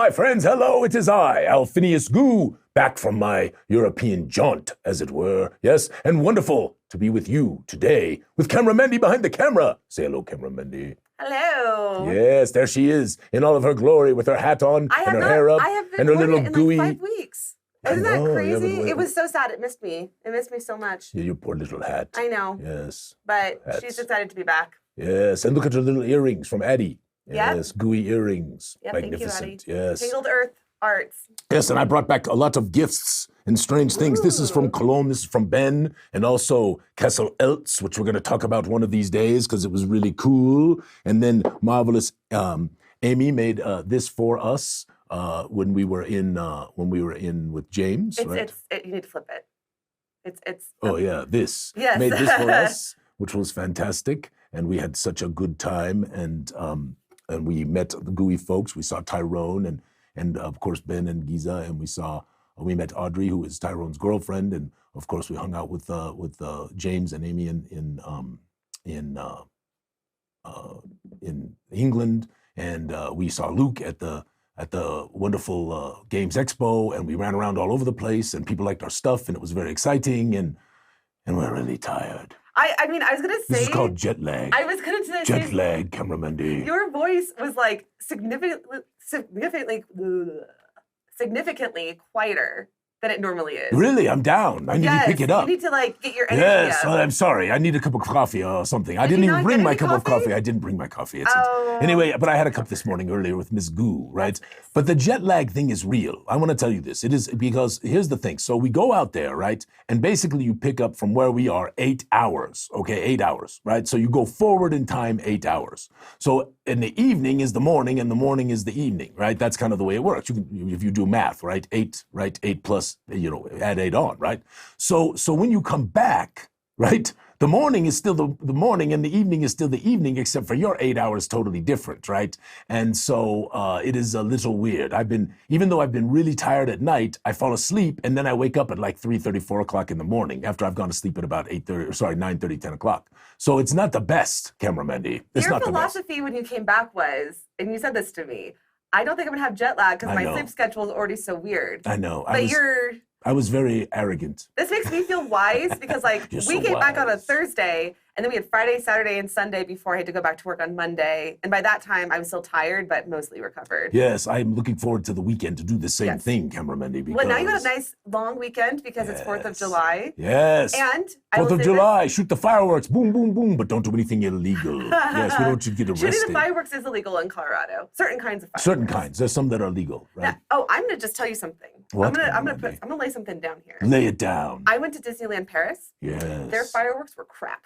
my friends, hello, it is I, Alphinius Goo, back from my European jaunt, as it were, yes, and wonderful to be with you today, with Camera Mandy behind the camera. Say hello, Camera Mandy. Hello. Yes, there she is, in all of her glory, with her hat on, and her hair up, and her little gooey... like 5 weeks. Isn't that crazy? It was so sad, it missed me. It missed me so much. Yeah, your poor little hat. I know. Yes. But she's excited to be back. Yes, and look at her little earrings from Addie. Yes, yep. Gooey earrings. Yep, magnificent. Thank you, Addie. Yes. Tangled Earth Arts. Yes, and I brought back a lot of gifts and strange things. This is from Cologne, this is from Ben, and also Kessel Eltz, which we're going to talk about one of these days because it was really cool. And then marvelous Amy made this for us when we were in with James. You need to flip it. It's. Oh yeah, this. Yes. Made this for us, which was fantastic, and we had such a good time, and we met the Gooey folks. We saw Tyrone and of course Ben and Giza, and we met Audrey, who is Tyrone's girlfriend, and of course we hung out with James and Amy in England, and we saw Luke at the wonderful Games Expo, and we ran around all over the place, and people liked our stuff, and it was very exciting, and we're really tired. I mean, I was gonna say this is called jet lag. I was gonna say jet lag, Camera Mandy. Your voice was like significantly quieter than it normally is. Really? I'm down. I need to pick it up. You need to like get your energy up. Yes, I'm sorry. I need a cup of coffee or something. I didn't even bring my cup of coffee. I didn't bring my coffee. Anyway, but I had a cup this morning earlier with Miss Goo, right? But the jet lag thing is real. I want to tell you this. It is because here's the thing. So we go out there, right? And basically you pick up from where we are 8 hours, okay? 8 hours, right? So you go forward in time 8 hours. So in the evening is the morning and the morning is the evening, right? That's kind of the way it works. You can, if you do math, right? 8 plus, add 8 on, right? So when you come back, right? The morning is still the morning and the evening is still the evening, except for your 8 hours totally different, right? And so it is a little weird. Even though I've been really tired at night, I fall asleep and then I wake up at like 3:30, 4 o'clock in the morning after I've gone to sleep at about 9:30, 10 o'clock. So it's not the best, Camera Mandy. It's your not philosophy when you came back was, and you said this to me, I don't think I'm gonna have jet lag because my sleep schedule is already so weird. I know. But I was very arrogant. This makes me feel wise because we came back on a Thursday and then we had Friday, Saturday, and Sunday before I had to go back to work on Monday. And by that time, I was still tired, but mostly recovered. Yes, I'm looking forward to the weekend to do the same thing, Camera Mandy. Well, now you got a nice long weekend because it's 4th of July. Yes. And 4th of July, shoot the fireworks, boom, boom, boom, but don't do anything illegal. Yes, we don't get arrested. Shooting the fireworks is illegal in Colorado. Certain kinds of fireworks. Certain kinds. There's some that are legal, right? Now, I'm gonna just tell you something. What? I'm gonna lay something down here. Lay it down. I went to Disneyland Paris. Yes. Their fireworks were crap.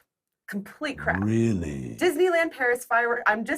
Complete crap. Really? Disneyland Paris fireworks. I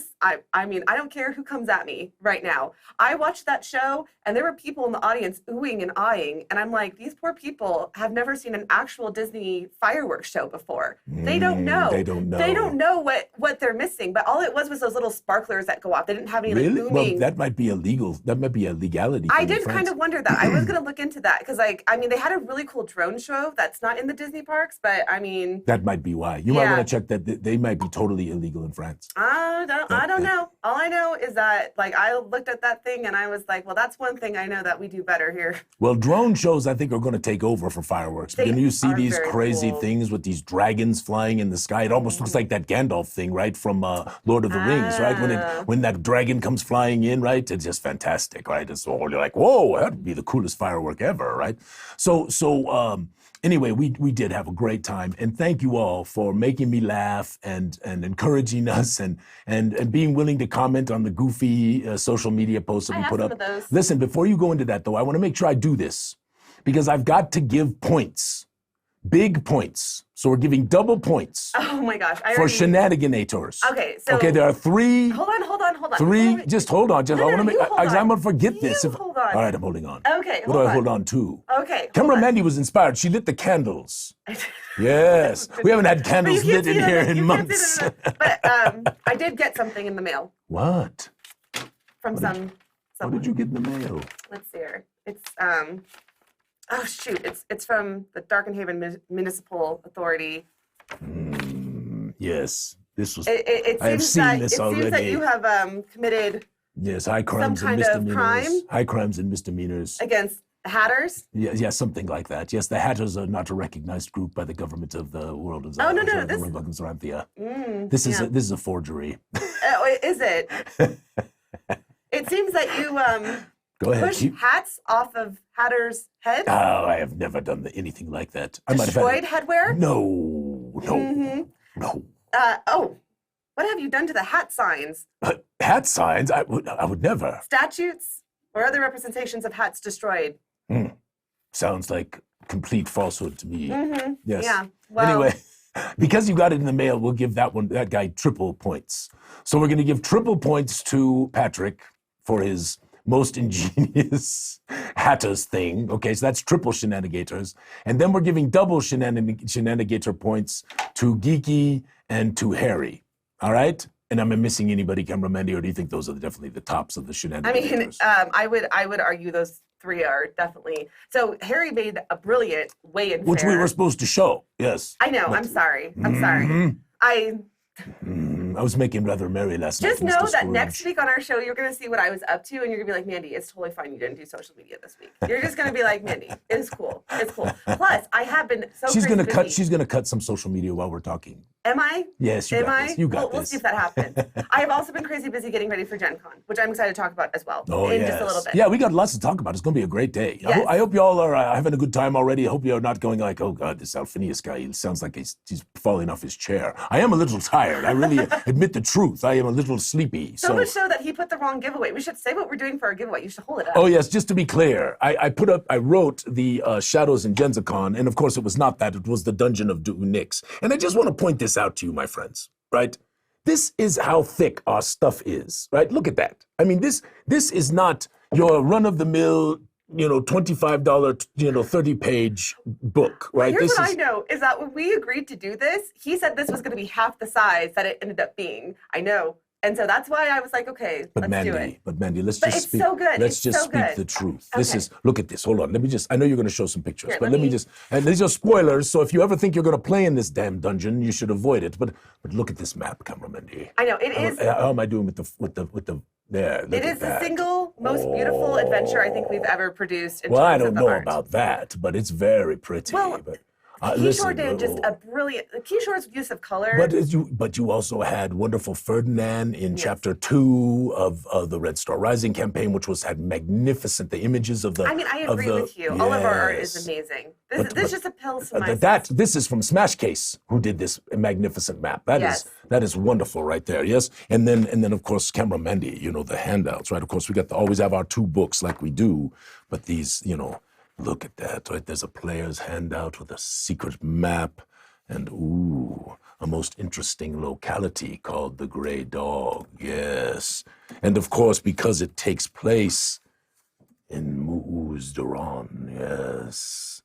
mean, I don't care who comes at me right now. I watched that show and there were people in the audience oohing and eyeing. And I'm like, these poor people have never seen an actual Disney fireworks show before. They don't know. They don't know. They don't know what they're missing. But all it was those little sparklers that go off. They didn't have any like booming. Well, that might be illegal. That might be a legality. I did kind of wonder that. I was going to look into that because they had a really cool drone show that's not in the Disney parks, but I mean. That might be why. You might want to check that. They might be totally illegal in France. I don't know. All I know is that I looked at that thing and I was like, well, that's one thing I know that we do better here. Well, drone shows I think are going to take over for fireworks. When you see these crazy things with these dragons flying in the sky, it almost looks like that Gandalf thing, right, from Lord of the Rings, right? When that dragon comes flying in, right? It's just fantastic, right? It's all you're like, whoa, that'd be the coolest firework ever, right? So anyway, we did have a great time, and thank you all for making me laugh and encouraging us and being willing to comment on the goofy social media posts that we put up. Listen, before you go into that though, I want to make sure I do this because I've got to give points, big points. So we're giving double points. Oh my gosh! For shenaniganators. Okay, there are 3. Hold on. 3. Just hold on. I want to make. I'm gonna forget this. Hold on. All right, I'm holding on. Okay. What do I hold on to? Okay. Camera Mandy was inspired. She lit the candles. Yes, we haven't had candles lit in here in months. But I did get something in the mail. What? From someone. What did you get in the mail? Let's see here. It's oh shoot! It's from the Darkenhaven Municipal Authority. Yes, this was. It I have seems seen that this it already. seems that you have committed Yes, high crimes and kind of misdemeanors. crime? High crimes and misdemeanors. Against hatters? Yeah, something like that. Yes, the Hatters are not a recognized group by the government of the world of no, the Republic of Zyathè. This is a forgery. Is it? It seems that you Go ahead. push hats off of hatters' heads. Oh, I have never done anything like that. Destroyed headwear? No. What have you done to the hat signs? Hat signs? I would never. Statutes or other representations of hats destroyed? Sounds like complete falsehood to me. Yes. Yeah. Well, anyway, because you got it in the mail, we'll give that guy triple points. So we're going to give triple points to Patrick for his most ingenious Hatters thing. Okay, so that's triple shenanigators. And then we're giving double shenanigator points to Geeky and to Harry. All right? And am I missing anybody, Camera Mandy, or do you think those are definitely the tops of the shenanigators? I mean, I would argue those three are definitely. So Harry made a brilliant weigh-in Which we were supposed to show, yes. I know, I'm sorry. I was making rather merry last night. Just know that next week on our show, you're going to see what I was up to, and you're going to be like, Mandy, it's totally fine you didn't do social media this week. You're just going to be like, Mandy, it's cool. It's cool. Plus, I have been so She's going to busy. She's going to cut some social media while we're talking. Am I? Yes, you got this. You got this. We'll see if that happens. I have also been crazy busy getting ready for Gen Con, which I'm excited to talk about as well in just a little bit. Yeah, we got lots to talk about. It's going to be a great day. Yes. I hope you all are having a good time already. I hope you're not going like, oh, God, this Alphinius guy, he sounds like he's falling off his chair. I am a little tired. I really admit the truth. I am a little sleepy. So much so that he put the wrong giveaway. We should say what we're doing for our giveaway. You should hold it up. Oh, yes, just to be clear, I wrote the Shadows in GenzaCon, and of course it was not that. It was the Dungeon of Nyx. And I just want to point this out to you, my friends, right? This is how thick our stuff is, right? Look at that. I mean, this is not your run-of-the-mill, $25, 30-page book, right? Here's what I know, is that when we agreed to do this, he said this was going to be half the size that it ended up being. I know. And so that's why I was like, okay, let's do it. But Mandy, let's But just it's speak. so good. Let's It's just so speak good. the truth. Okay. This is, look at this. Hold on. I know you're going to show some pictures, Here, but let me just, and these are spoilers, so if you ever think you're going to play in this damn dungeon, you should avoid it. But look at this map, Camera Mandy. I know, it is. How am I doing with the there? Look It at is the that. single most beautiful adventure I think we've ever produced. In Well, I terms don't of the know art. about that, but it's very pretty. Well, but, Kishore listen, did just a brilliant. Kishore's use of color. But you also had wonderful Ferdinand in chapter 2 of the Red Star Rising campaign, which had magnificent the images of the. I mean, I agree with you. All of our art is amazing. This just appeals to my. This is from Smashcase, who did this magnificent map. That is wonderful right there. Yes, and then of course Camera Mandy, the handouts, right? Of course we got to always have our 2 books like we do, but these, look at that, right? There's a player's handout with a secret map and, a most interesting locality called the Grey Dog, yes. And of course, because it takes place in Muuz-Duran, yes.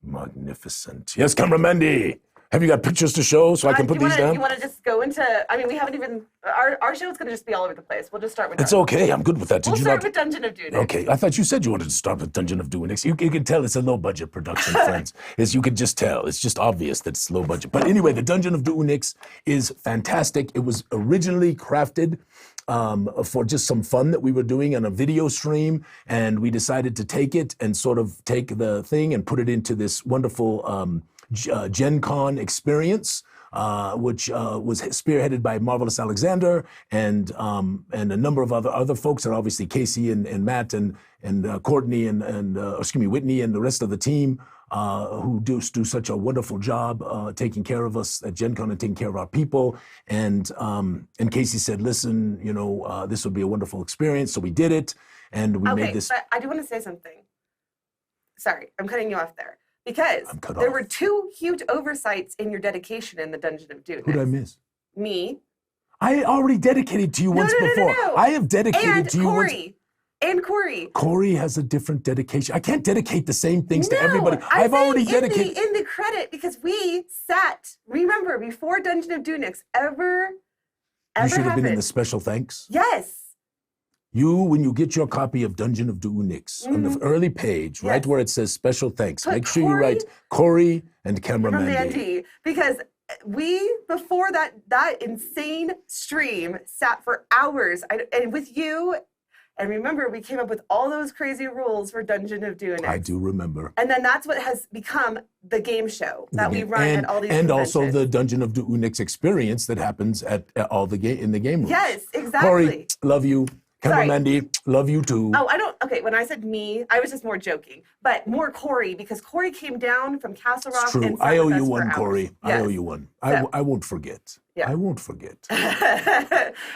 Magnificent. Yes, Camera Mandy! Have you got pictures to show so I can put these down? You want to just go into, we haven't even, our show is going to just be all over the place. We'll just start with It's okay, I'm good with that. We'll start with Dungeon of Doom. Okay, I thought you said you wanted to start with Dungeon of Doom. You can tell it's a low-budget production, friends. You can just tell. It's just obvious that it's low budget. But anyway, the Dungeon of Doom is fantastic. It was originally crafted for just some fun that we were doing on a video stream, and we decided to take it and sort of take the thing and put it into this wonderful Gen Con experience, which was spearheaded by Marvelous Alexander and a number of other folks, and obviously Casey and Matt and Courtney and Whitney and the rest of the team who do such a wonderful job taking care of us at Gen Con and taking care of our people. And Casey said, listen, this would be a wonderful experience, so we did it, and we made this. But I do want to say something. Sorry, I'm cutting you off there. Because there were 2 huge oversights in your dedication in the Dungeon of Doom. Who did I miss? Me. I already dedicated to you once before. No. I have dedicated to you once. And Corey. Corey has a different dedication. I can't dedicate the same things to everybody. I've already dedicated. In the credit, because we sat, remember, before Dungeon of Doonix ever You should have happened. been in the special thanks. Yes. When you get your copy of Dungeon of Doonix, on the early page, right where it says special thanks, make sure you write Corey and Camera Mandy. Because we before that insane stream sat for hours and with you. And remember, we came up with all those crazy rules for Dungeon of Doonix. I do remember. And then that's what has become the game show that we run at all these and conventions. Also the Dungeon of Doonix experience that happens at all in the game rooms. Yes, exactly. Corey, love you. Camera Mandy, love you too. Oh, okay, when I said me, I was just more joking. But more Corey, because Corey came down from Castle Rock. It's true. And I owe you one, Corey. Yes. I owe you one. So, I won't forget. Yeah. I won't forget.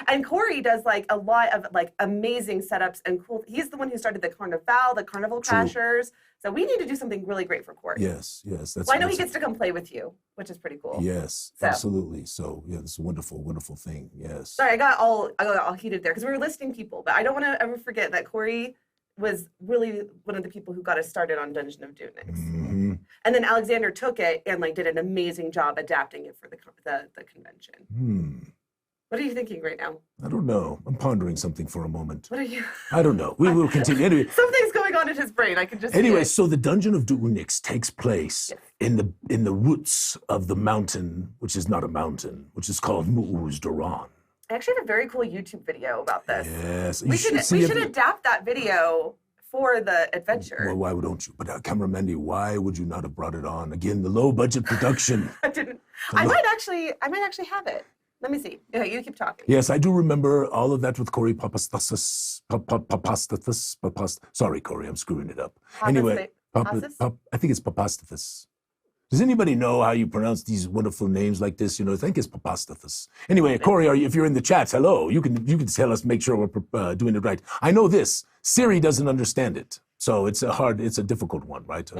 And Corey does like a lot of like amazing setups and cool. He's the one who started the Carnival Crashers. So we need to do something really great for Corey. Yes. That's. Well, I know he gets to come play with you, which is pretty cool. Yes, absolutely. So yeah, this is a wonderful thing. Yes. Sorry, I got all heated there because we were listing people, but I don't want to ever forget that Corey was really one of the people who got us started on Dungeon of Doonix. Mm-hmm. And then Alexander took it and like did an amazing job adapting it for the convention. What are you thinking right now? I don't know. I'm pondering something for a moment. What are you? I don't know. We will continue. Anyway, something's going on in his brain. I can just. Anyway, so the Dungeon of Doonix takes place in the roots of the mountain, which is not a mountain, which is called Mu'uz Duran. I actually have a very cool YouTube video about this. Yes, we should adapt that video for the adventure. Well, why don't you? But Camera Mandy, why would you not have brought it on? Again, the low budget production. I didn't. I might actually have it. Let me see. Yeah, you keep talking. Yes, I do remember all of that with Corey Papastathis. Sorry, Corey, I'm screwing it up. Anyway, I think it's Papastathis. Does anybody know how you pronounce these wonderful names like this? I think it's Papastathis. Anyway, Corey, if you're in the chat, hello. You can tell us, make sure we're doing it right. I know this. Siri doesn't understand it. So it's a difficult one, right?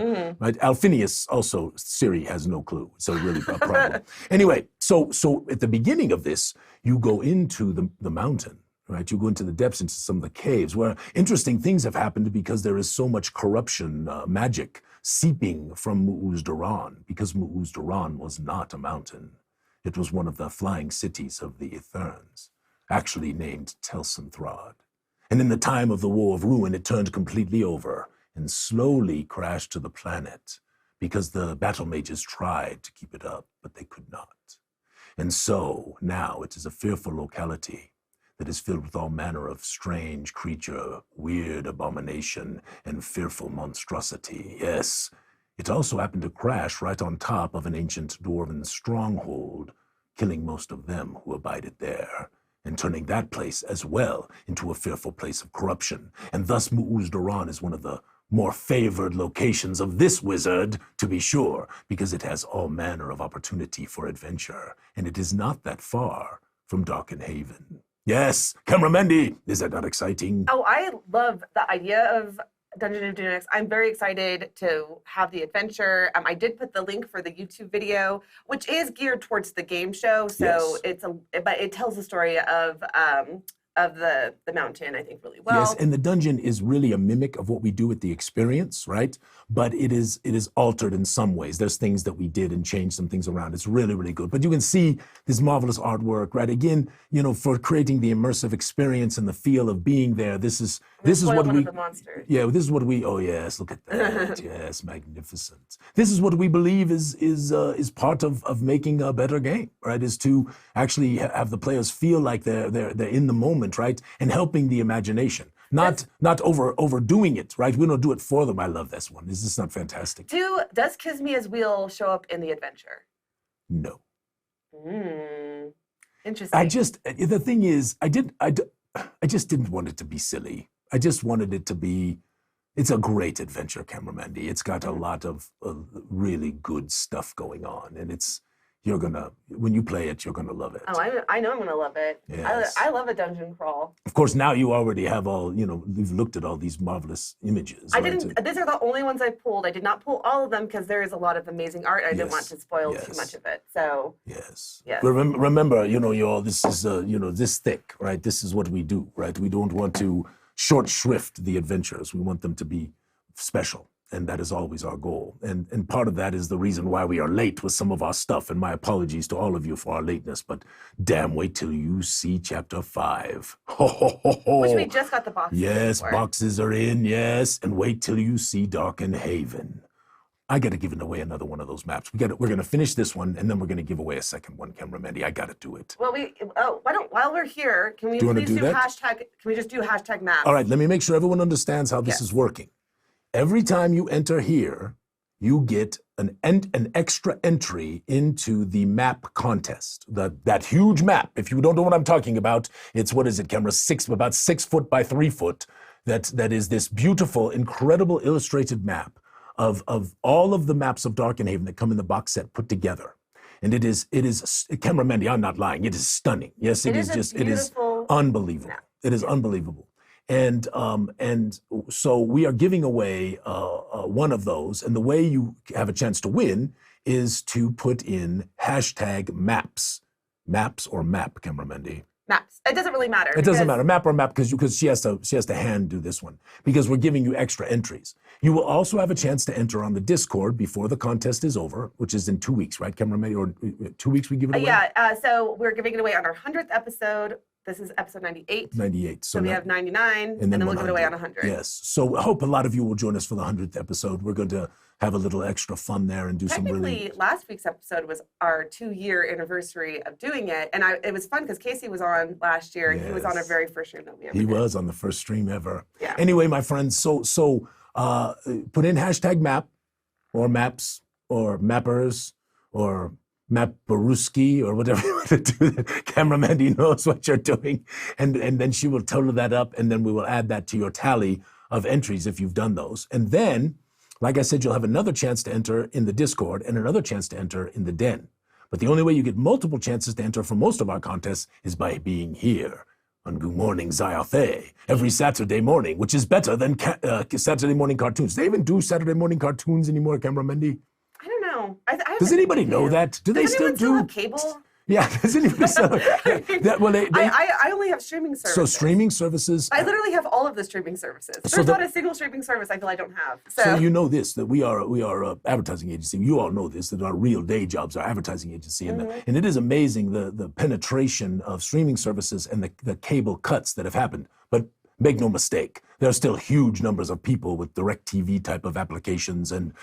Right. Alphinius also, Siri has no clue. So really a problem. Anyway, so at the beginning of this, you go into the mountain, right? You go into the depths, into some of the caves where interesting things have happened because there is so much corruption, magic seeping from Mu'uz Duran, because Mu'uz Duran was not a mountain. It was one of the flying cities of the Eterns, actually named Telsanthrad. And in the time of the War of Ruin, it turned completely over and slowly crashed to the planet because the battle mages tried to keep it up, but they could not. And so now it is a fearful locality that is filled with all manner of strange creature, weird abomination, and fearful monstrosity. Yes, it also happened to crash right on top of an ancient dwarven stronghold, killing most of them who abided there, and turning that place as well into a fearful place of corruption. And thus Mu'uz Duran is one of the more favored locations of this wizard, to be sure, because it has all manner of opportunity for adventure, and it is not that far from Darken Haven. Yes, Camera Mandy, is that not exciting? Oh, I love the idea of Dungeon of Doonix. I'm very excited to have the adventure. I did put the link for the YouTube video, which is geared towards the game show. So but it tells the story of the mountain, I think, really well. Yes, and the dungeon is really a mimic of what we do at the experience, right? But it is altered in some ways. There's things that we did and changed some things around. It's really, really good. But you can see this marvelous artwork, right? Again, for creating the immersive experience and the feel of being there. This is what we. The monsters. Yeah, this is what we. Oh yes, look at that. Yes, magnificent. This is what we believe is part of making a better game, right? Is to actually have the players feel like they're in the moment, right? And helping the imagination. Not overdoing it, right? We don't do it for them. I love this one. Is this not fantastic? Does Kismia's wheel show up in the adventure? No. Interesting. The thing is, I just didn't want it to be silly. I just wanted it to be. It's a great adventure, Camera Mandy. It's got a lot of really good stuff going on, and when you play it, you're gonna love it. Oh, I know I'm gonna love it. Yes. I love a dungeon crawl. Of course, now you already have you've looked at all these marvelous images. I didn't. These are the only ones I pulled. I did not pull all of them because there is a lot of amazing art. I didn't want to spoil too much of it. So yes. Remember, this is this thick, right? This is what we do, right? We don't want to short shrift the adventures. We want them to be special. And that is always our goal. And part of that is the reason why we are late with some of our stuff. And my apologies to all of you for our lateness. But damn, wait till you see Chapter 5. Ho, ho, ho, ho. Which we just got the boxes. Yes, for. boxes are in, yes. And wait till you see Darken Haven. I got to give away another one of those maps. We're going to finish this one, and then we're going to give away a second one, Camera Mandy. I got to do it. Well, while we're here, can we please do hashtag? Can we just do hashtag maps? All right, let me make sure everyone understands how this is working. Every time you enter here, you get an extra entry into the map contest. That huge map. If you don't know what I'm talking about, it's, what is it, Camera? About 6 foot by 3 foot. That is this beautiful, incredible illustrated map of all of the maps of Darkenhaven that come in the box set put together. And it is Camera Mandy, I'm not lying, it is stunning. Yes, it is unbelievable. Map. It is unbelievable. And so we are giving away one of those, and the way you have a chance to win is to put in hashtag maps. Maps or map, Camera Mandy? Maps. It doesn't really matter. It doesn't matter, map or map, because she has to hand do this one, because we're giving you extra entries. You will also have a chance to enter on the Discord before the contest is over, which is in 2 weeks, right, Camera Mandy? Or 2 weeks we give it away? Yeah, so we're giving it away on our 100th episode. This is episode 98. 98. So we have 99, and then we'll give it away on 100. Yes. So I hope a lot of you will join us for the 100th episode. We're going to have a little extra fun there and do some really... Technically, last week's episode was our 2-year anniversary of doing it. And it was fun because Casey was on last year, and he was on our very first stream that we ever did. He was on the first stream ever. Yeah. Anyway, my friends, so put in hashtag map, or maps, or mappers, or Mapparuski, or whatever you want to do. Camera Mandy knows what you're doing. And then she will total that up, and then we will add that to your tally of entries if you've done those. And then, like I said, you'll have another chance to enter in the Discord and another chance to enter in the Den. But the only way you get multiple chances to enter for most of our contests is by being here on Goo Morning Zyathè every Saturday morning, which is better than Saturday morning cartoons. Do they even do Saturday morning cartoons anymore, Camera Mandy? I don't know. Does anybody know that? Do they still do cable? Yeah, does anybody still? I only have streaming services. So streaming services. I literally have all of the streaming services. There's not a single streaming service I feel I don't have. So you know this, that we are an advertising agency. You all know this, that our real day jobs are advertising agency, and it is amazing the penetration of streaming services and the cable cuts that have happened. But make no mistake, there are still huge numbers of people with DirecTV type of applications and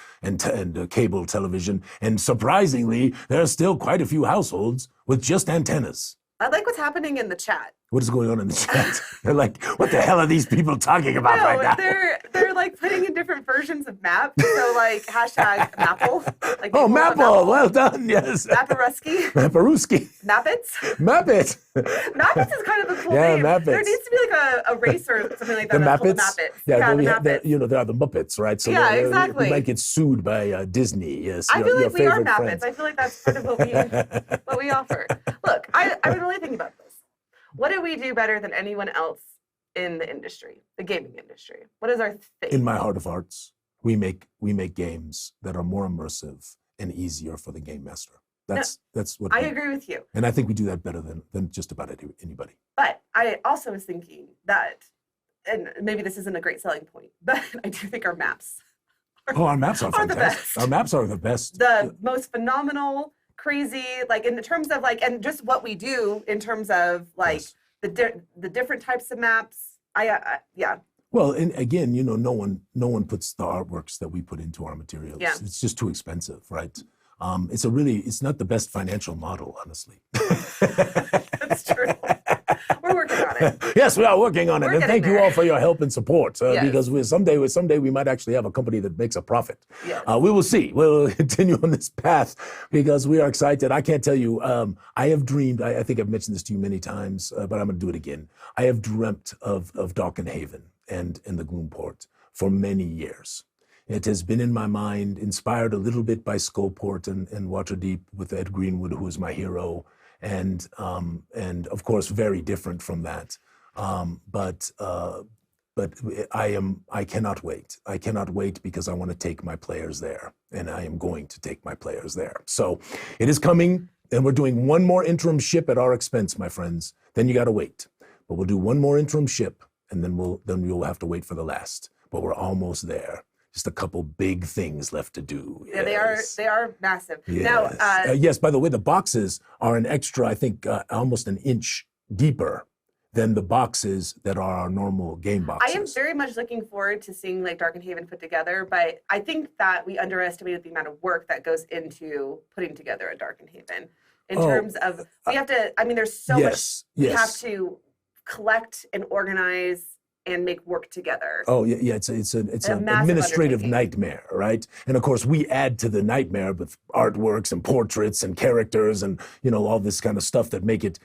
cable television. And surprisingly, there are still quite a few households with just antennas. I like what's happening in the chat. What is going on in the chat? They're like, what the hell are these people talking about right now? They're like putting in different versions of map. So like hashtag Mapple. Like Mapple, well done, yes. Mapparuski. Mapparuski. Mappets. Mappet. Mappets is kind of a cool yeah, name. Mappets. There needs to be like a race or something like that. The Mappets? Mappets. Yeah, the Mappets. There are the Muppets, right? So yeah, exactly. We might get sued by Disney. Yes. I feel like we are Mappets. Friends. I feel like that's part of what we offer. Look, I've been really thinking about this. What do we do better than anyone else in the industry, the gaming industry? What is our thing? In my heart of hearts, we make games that are more immersive and easier for the game master. That's what I agree with you. And I think we do that better than just about anybody. But I also was thinking that, and maybe this isn't a great selling point, but I do think our maps our maps are fantastic. The best. Our maps are the best. The most phenomenal, crazy, like in terms of like, and just what we do in terms of like the different types of maps. Yeah. Well, and again, no one puts the artworks that we put into our materials. Yeah. It's just too expensive, right? It's not the best financial model, honestly. That's true. We're working on it. Yes, we are working on it. We're and thank you all for your help and support. Yes. Because someday we might actually have a company that makes a profit. Yes. We will see. We'll continue on this path because we are excited. I can't tell you, I have dreamed, I think I've mentioned this to you many times, but I'm going to do it again. I have dreamt of Darkenhaven and the Gloomport for many years. It has been in my mind, inspired a little bit by Skullport and Waterdeep with Ed Greenwood, who is my hero, and of course very different from that. But I cannot wait. I cannot wait because I want to take my players there, and I am going to take my players there. So it is coming, and we're doing one more interim ship at our expense, my friends. Then you got to wait, but we'll do one more interim ship, and then we'll have to wait for the last. But we're almost there. Just a couple big things left to do. Yeah, they are massive. Yes. Now, yes, by the way, the boxes are an extra, I think, almost an inch deeper than the boxes that are our normal game boxes. I am very much looking forward to seeing like Dark and Haven put together, but I think that we underestimated the amount of work that goes into putting together a Dark and Haven. In terms of, we have to, I mean, there's so much we have to collect and organize and make work together. Oh yeah, it's an administrative nightmare, right? And of course, we add to the nightmare with artworks and portraits and characters and all this kind of stuff that make it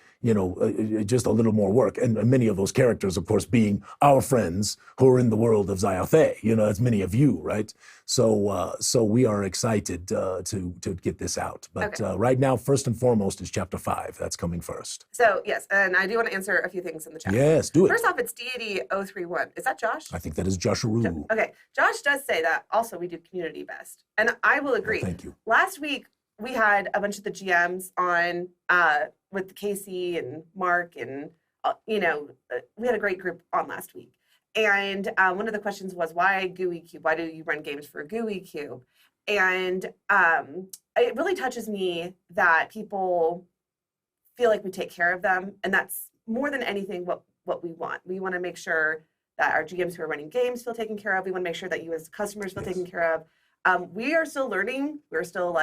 just a little more work. And many of those characters, of course, being our friends who are in the world of Zyathè. As many of you, right? So we are excited to get this out. But right now, first and foremost is Chapter 5. That's coming first. So yes, and I do want to answer a few things in the chat. Yes, do it. First off, it's Deity 031. Is that Josh? I think that is Joshua. Okay, Josh does say that also we do community best, and I will agree. Thank you. Last week we had a bunch of the GMs on with Casey and Mark, and we had a great group on last week. And one of the questions was, why Gooey Cube? Why do you run games for Gooey Cube? And it really touches me that people feel like we take care of them, and that's more than anything what we want. We want to make sure that our GMs who are running games feel taken care of. We want to make sure that you as customers feel taken care of. We are still learning. We're still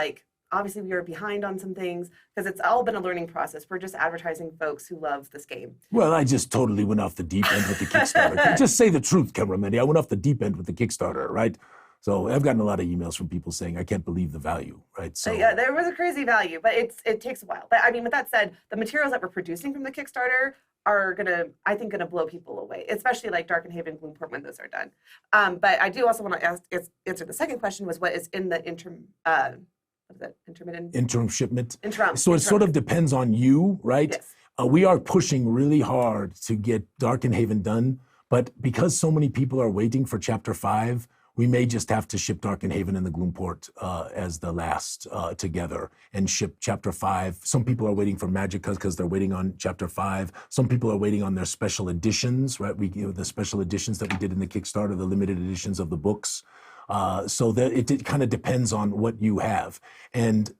obviously we are behind on some things because it's all been a learning process. We're just advertising folks who love this game. Well, I just totally went off the deep end with the Kickstarter. Just say the truth, cameraman. I went off the deep end with the Kickstarter, right? So I've gotten a lot of emails from people saying, I can't believe the value, right? So yeah, there was a crazy value, but it takes a while. But I mean, with that said, the materials that we're producing from the Kickstarter are I think gonna blow people away, especially like Dark and Haven, Gloomport when those are done. But I do also want to answer the second question was what is in the interim shipment. So it sort of depends on you, right? Yes. We are pushing really hard to get Dark and Haven done, but because so many people are waiting for Chapter 5, we may just have to ship Dark and Haven and the Gloomport as the last together and ship Chapter 5. Some people are waiting for Magicka because they're waiting on Chapter 5. Some people are waiting on their special editions, right? The special editions that we did in the Kickstarter, the limited editions of the books. So that it kind of depends on what you have. And,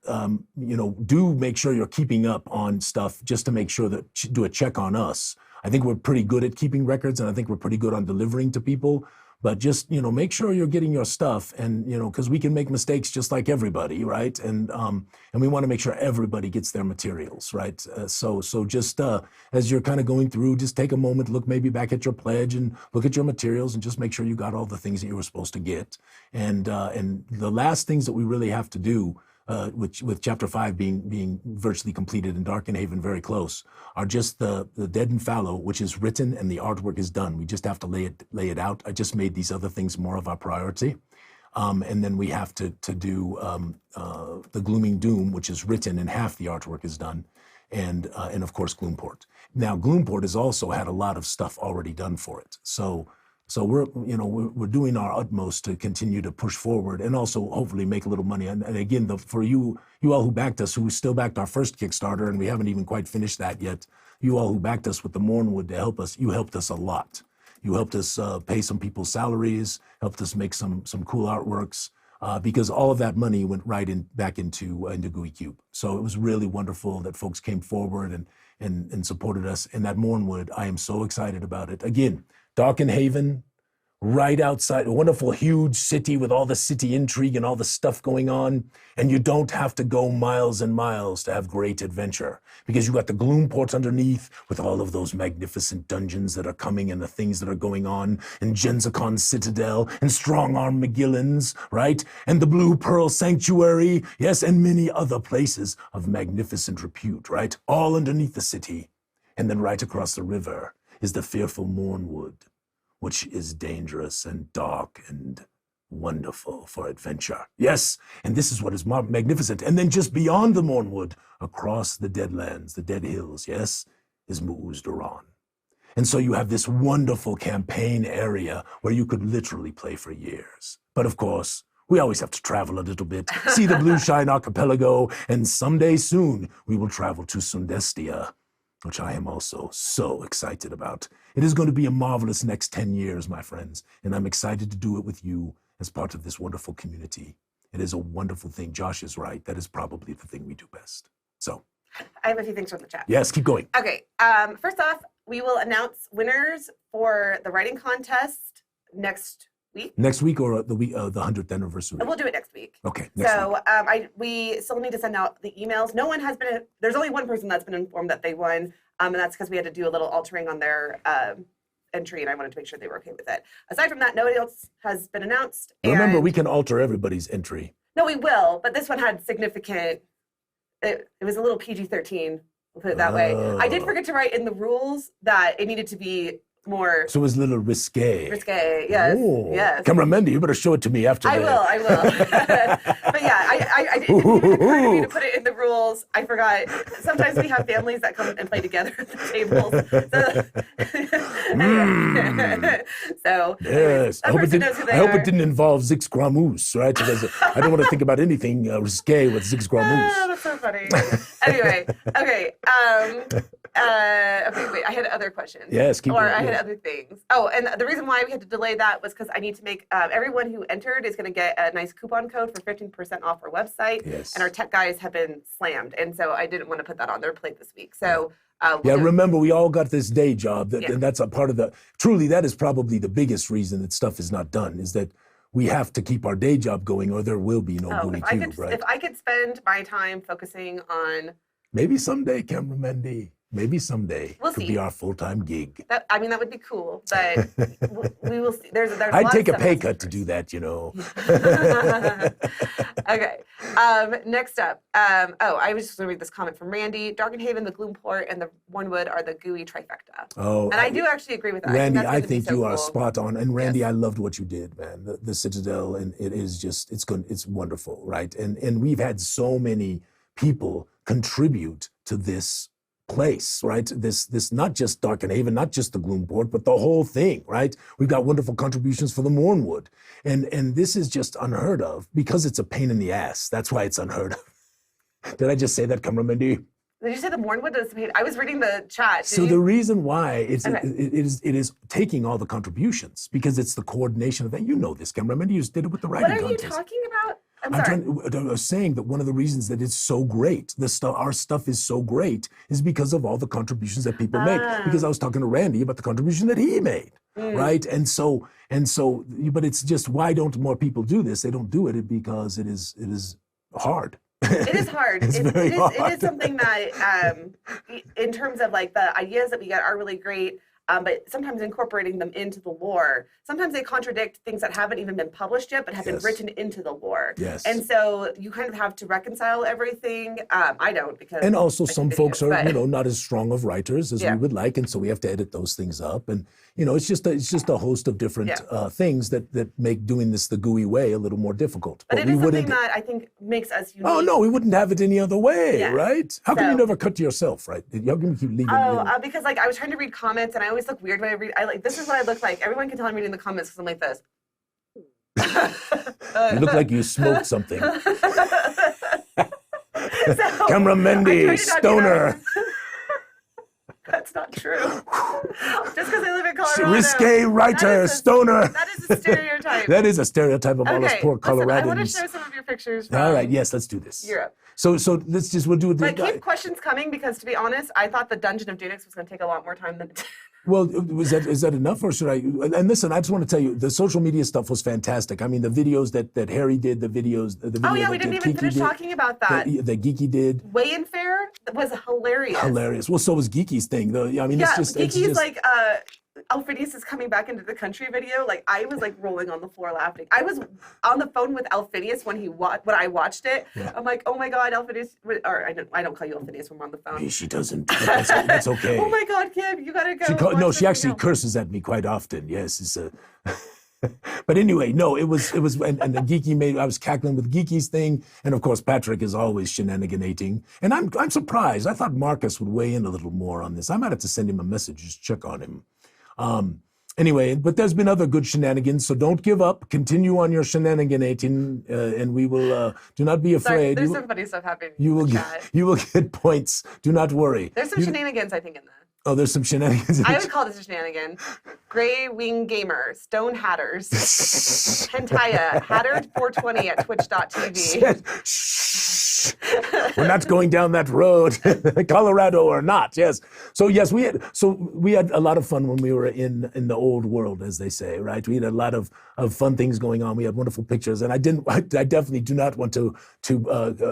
do make sure you're keeping up on stuff just to make sure that do a check on us. I think we're pretty good at keeping records, and I think we're pretty good on delivering to people. But just, make sure you're getting your stuff and, because we can make mistakes just like everybody, right? And we want to make sure everybody gets their materials, right? So just as you're kind of going through, just take a moment, look maybe back at your pledge and look at your materials and just make sure you got all the things that you were supposed to get. And the last things that we really have to do, with Chapter 5 being virtually completed and Dark and Haven very close, are just the Dead and Fallow, which is written and the artwork is done. We just have to lay it out. I just made these other things more of our priority. And then we have to do the Glooming Doom, which is written and half the artwork is done. And of course, Gloomport. Now, Gloomport has also had a lot of stuff already done for it. So we're doing our utmost to continue to push forward and also hopefully make a little money. And again, for you all who backed us, who still backed our first Kickstarter, and we haven't even quite finished that yet. You all who backed us with the Mornwood to help us, you helped us a lot. You helped us pay some people's salaries, helped us make some cool artworks, because all of that money went right back into Gooey Cube. So it was really wonderful that folks came forward and supported us. And that Mornwood, I am so excited about it. Again, Dark and Haven, right outside, a wonderful, huge city with all the city intrigue and all the stuff going on. And you don't have to go miles and miles to have great adventure because you got the Gloomport underneath with all of those magnificent dungeons that are coming and the things that are going on, and Genzicon Citadel and Strongarm McGillen's, right? And the Blue Pearl Sanctuary, yes, and many other places of magnificent repute, right? All underneath the city. And then right across the river is the fearful Mornwood, which is dangerous and dark and wonderful for adventure. Yes, and this is what is magnificent. And then just beyond the Mornwood, across the Deadlands, the Dead Hills, yes, is Muuzdaran. And so you have this wonderful campaign area where you could literally play for years. But of course, we always have to travel a little bit, see the Blue Shine Archipelago, and someday soon we will travel to Sundestia, which I am also so excited about. It is going to be a marvelous next 10 years, my friends, and I'm excited to do it with you as part of this wonderful community. It is a wonderful thing. Josh is right. That is probably the thing we do best. So I have a few things from the chat. Yes, keep going. Okay. First off, we will announce winners for the writing contest next week. Next week or the 100th anniversary? We'll do it next week. Okay. Next week. We still need to send out the emails. No one has been. There's only one person that's been informed that they won, and that's because we had to do a little altering on their entry, and I wanted to make sure they were okay with it. Aside from that, nobody else has been announced. Remember, we can alter everybody's entry. No, we will, but this one had significant. It was a little PG-13. We'll put it that way. I did forget to write in the rules that it needed to be more. So it was a little risque. Risque, yes. Oh. Yes. Camera Mendy, you better show it to me after I will. But yeah, it didn't occur to me to put it in the rules. I forgot. Sometimes we have families that come and play together at the tables. So yes, I hope it didn't involve Zix Gramus, right? Because I don't want to think about anything risque with Zix Gramus. That's so funny. Anyway, okay. Okay, wait, I had other questions. Yes, keep going. I had other things. Oh, and the reason why we had to delay that was because I need to make, everyone who entered is going to get a nice coupon code for 15% off our website. Yes. And our tech guys have been slammed. And so I didn't want to put that on their plate this week. So, remember, we all got this day job, and that's a part of truly, that is probably the biggest reason that stuff is not done, is that we have to keep our day job going or there will be no Gooey Cube, right? If I could spend my time focusing on... Maybe someday, Camera Mendy. Maybe someday we'll could see. be our full-time gig. That would be cool, but we will see. There's I'd take a pay cut to do that, you know. Okay. Next up. I was just going to read this comment from Randy. Darkenhaven, the Gloomport, and the Wormwood are the gooey trifecta. Oh, and I do actually agree with that. Randy, I think you are spot on. And Randy, yes. I loved what you did, man. The Citadel, and it is just, it's wonderful, right? And we've had so many people contribute to this place, right? This not just Darkenhaven, not just the Gloomport, but the whole thing, right? We've got wonderful contributions for the Wormwood. And this is just unheard of because it's a pain in the ass. That's why it's unheard of. Did I just say that, Camera Mendy? Did you say the Wormwood is a pain? I was reading the chat. So the reason why it is taking all the contributions because it's the coordination of that. You know this, Camera Mendy. You just did it with the writing contest. What are you talking about? I was saying that one of the reasons that it's so great, our stuff is so great, is because of all the contributions that people make. Because I was talking to Randy about the contribution that he made, right? And so, but it's just, why don't more people do this? They don't do it because it is hard. It is hard. It's very hard. It is something that, in terms of like the ideas that we get are really great. But sometimes incorporating them into the lore, sometimes they contradict things that haven't even been published yet, but have been written into the lore. Yes. And so you kind of have to reconcile everything. I don't, because and also some folks are not as strong of writers as we would like, and so we have to edit those things up. And it's just a host of different things that make doing this the Gooey way a little more difficult. But it is something that I think makes us unique. Oh no, we wouldn't have it any other way, right? How come you never cut to yourself, right? How come you keep leaving? Because like I was trying to read comments, and I always look weird when I read. This is what I look like. Everyone can tell I'm reading the comments because I'm like this. You look like you smoked something. Camera Mendy, stoner. That's not true. Just because I live in Colorado. Risque writer, stoner. That is a stereotype. That is a stereotype of all us poor Coloradans. I want to show some of your pictures from all right, yes, let's do this. Europe. So we'll do it. But keep questions coming, because to be honest, I thought the Dungeon of Dunix was going to take a lot more time than it did. Well, is that enough, or should I? And listen, I just want to tell you, the social media stuff was fantastic. I mean, the videos that Harry did, the video we didn't even finish talking about that. That Geeky did. Weigh-in fair was hilarious. Hilarious. Well, so was Geeky's thing. I mean, it's just Geeky's like Alphinius is coming back into the country video. Like, I was like rolling on the floor laughing. I was on the phone with Alphinius when I watched it. Yeah. I'm like, oh my God, Alphinius, or I don't call you Alphinius when we're on the phone. She doesn't. That's okay. Oh my God, Kim, you gotta go. She actually curses at me quite often. Yes, it's a. But anyway, no, it was, and the Geeky I was cackling with Geeky's thing, and of course Patrick is always shenaniganating, and I'm surprised. I thought Marcus would weigh in a little more on this. I might have to send him a message, just check on him. Anyway, but there's been other good shenanigans, so don't give up. Continue on your shenaniganating, and we will. Do not be afraid. There's some funny stuff happening. You will get points. Do not worry. There's some shenanigans, I think, in there. Oh, there's some shenanigans. I would call this a shenanigan. Grey Wing Gamer, Stone Hatters, Hentaya, Hatter420 at twitch.tv. Shh. We're not going down that road, Colorado or not. Yes. So yes, we had a lot of fun when we were in the old world, as they say, right? We had a lot of fun things going on. We had wonderful pictures, and I definitely do not want to